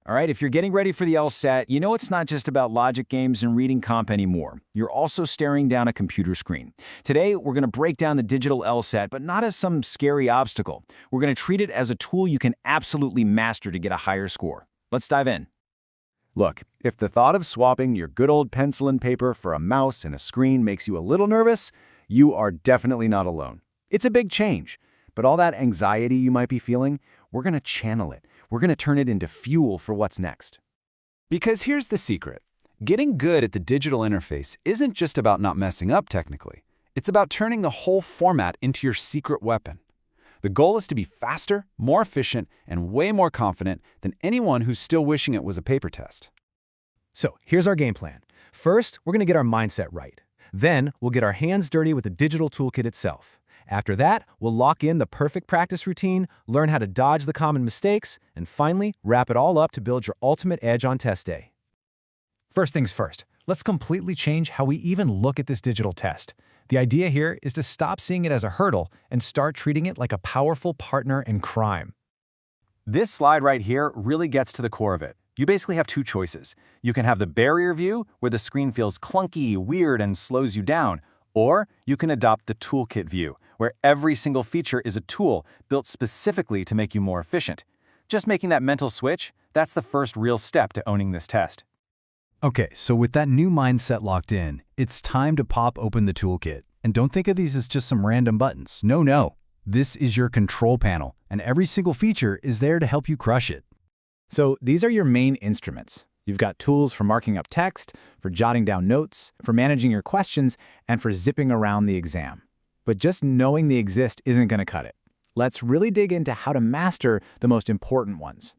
All right, if you're getting ready for the LSAT, you know it's not just about logic games and reading comp anymore. You're also staring down a computer screen. Today, we're going to break down the digital LSAT, but not as some scary obstacle. We're going to treat it as a tool you can absolutely master to get a higher score. Let's dive in. Look, if the thought of swapping your good old pencil and paper for a mouse and a screen makes you a little nervous, you are definitely not alone. It's a big change, but all that anxiety you might be feeling, we're going to channel it. We're going to turn it into fuel for what's next. Because here's the secret. Getting good at the digital interface isn't just about not messing up technically. It's about turning the whole format into your secret weapon. The goal is to be faster, more efficient, and way more confident than anyone who's still wishing it was a paper test. So here's our game plan. First, we're going to get our mindset right. Then, we'll get our hands dirty with the digital toolkit itself. After that, we'll lock in the perfect practice routine, learn how to dodge the common mistakes, and finally, wrap it all up to build your ultimate edge on test day. First things first, let's completely change how we even look at this digital test. The idea here is to stop seeing it as a hurdle and start treating it like a powerful partner in crime. This slide right here really gets to the core of it. You basically have two choices. You can have the barrier view, where the screen feels clunky, weird, and slows you down, or you can adopt the toolkit view, where every single feature is a tool built specifically to make you more efficient. Just making that mental switch, that's the first real step to owning this test. Okay, so with that new mindset locked in, it's time to pop open the toolkit. And don't think of these as just some random buttons. No. This is your control panel, and every single feature is there to help you crush it. So these are your main instruments. You've got tools for marking up text, for jotting down notes, for managing your questions, and for zipping around the exam. But just knowing they exist isn't going to cut it. Let's really dig into how to master the most important ones.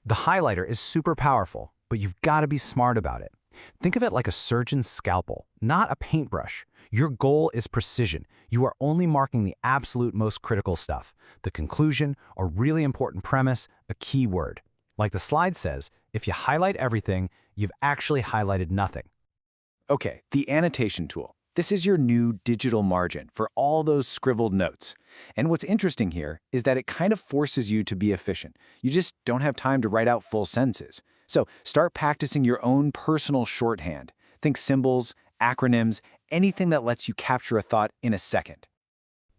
The highlighter is super powerful, but you've got to be smart about it. Think of it like a surgeon's scalpel, not a paintbrush. Your goal is precision. You are only marking the absolute most critical stuff, the conclusion, a really important premise, a key word. Like the slide says, if you highlight everything, you've actually highlighted nothing. Okay, the annotation tool. This is your new digital margin for all those scribbled notes. And what's interesting here is that it kind of forces you to be efficient. You just don't have time to write out full sentences. So start practicing your own personal shorthand. Think symbols, acronyms, anything that lets you capture a thought in a second.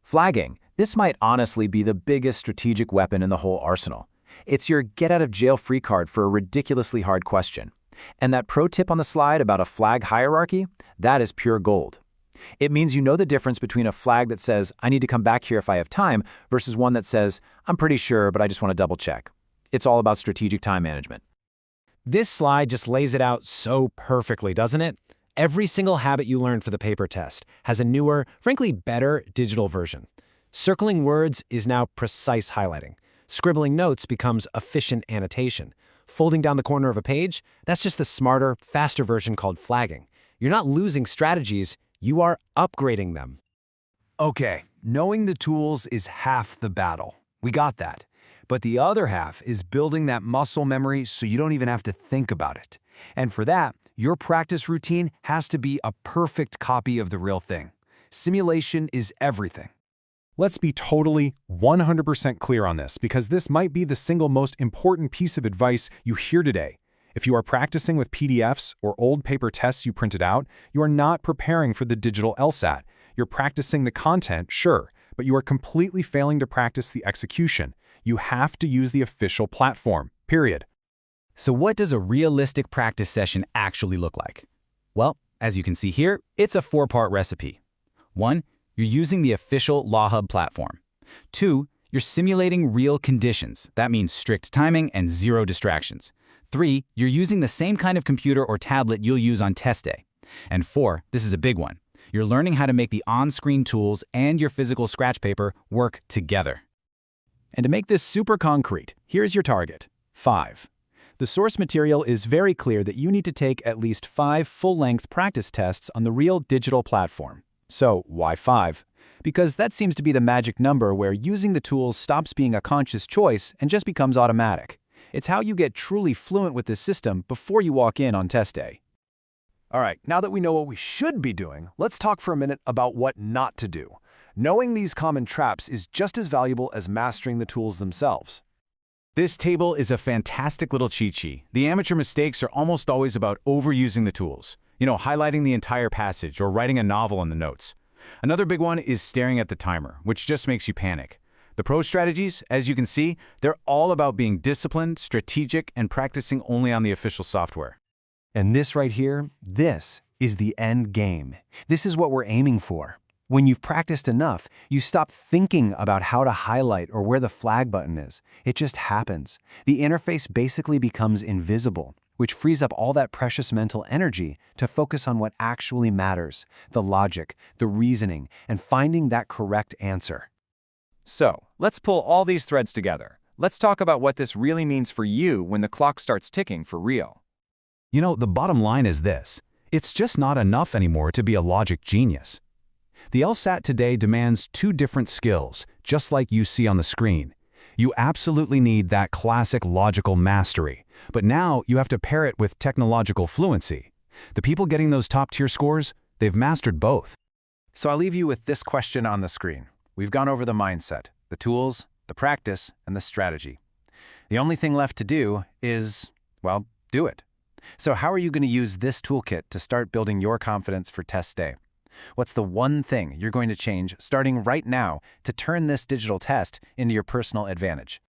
Flagging. This might honestly be the biggest strategic weapon in the whole arsenal. It's your get-out-of-jail-free card for a ridiculously hard question. And that pro tip on the slide about a flag hierarchy, that is pure gold. It means you know the difference between a flag that says, I need to come back here if I have time, versus one that says, I'm pretty sure, but I just want to double check. It's all about strategic time management. This slide just lays it out so perfectly, doesn't it? Every single habit you learned for the paper test has a newer, frankly better digital version. Circling words is now precise highlighting. Scribbling notes becomes efficient annotation. Folding down the corner of a page, that's just the smarter, faster version called flagging. You're not losing strategies, you are upgrading them. Okay, knowing the tools is half the battle. We got that. But the other half is building that muscle memory so you don't even have to think about it. And for that, your practice routine has to be a perfect copy of the real thing. Simulation is everything. Let's be totally 100% clear on this, because this might be the single most important piece of advice you hear today. If you are practicing with PDFs or old paper tests you printed out, you are not preparing for the digital LSAT. You're practicing the content, sure, but you are completely failing to practice the execution. You have to use the official platform, period. So what does a realistic practice session actually look like? Well, as you can see here, it's a four-part recipe. 1. You're using the official LawHub platform. 2. You're simulating real conditions. That means strict timing and zero distractions. 3. You're using the same kind of computer or tablet you'll use on test day. And 4, this is a big one. You're learning how to make the on-screen tools and your physical scratch paper work together. And to make this super concrete, here's your target: 5. The source material is very clear that you need to take at least 5 full-length practice tests on the real digital platform. So why 5? Because that seems to be the magic number where using the tools stops being a conscious choice and just becomes automatic. It's how you get truly fluent with this system before you walk in on test day. All right, now that we know what we should be doing, let's talk for a minute about what not to do. Knowing these common traps is just as valuable as mastering the tools themselves. This table is a fantastic little cheat sheet. The amateur mistakes are almost always about overusing the tools. Highlighting the entire passage or writing a novel in the notes. Another big one is staring at the timer, which just makes you panic. The pro strategies, as you can see, they're all about being disciplined, strategic, and practicing only on the official software. And this right here, this is the end game. This is what we're aiming for. When you've practiced enough, you stop thinking about how to highlight or where the flag button is. It just happens. The interface basically becomes invisible, which frees up all that precious mental energy to focus on what actually matters, the logic, the reasoning, and finding that correct answer. So, let's pull all these threads together. Let's talk about what this really means for you when the clock starts ticking for real. The bottom line is this. It's just not enough anymore to be a logic genius. The LSAT today demands two different skills, just like you see on the screen. You absolutely need that classic logical mastery, but now you have to pair it with technological fluency. The people getting those top-tier scores, they've mastered both. So I'll leave you with this question on the screen. We've gone over the mindset, the tools, the practice, and the strategy. The only thing left to do is, well, do it. So how are you going to use this toolkit to start building your confidence for test day? What's the one thing you're going to change starting right now to turn this digital test into your personal advantage?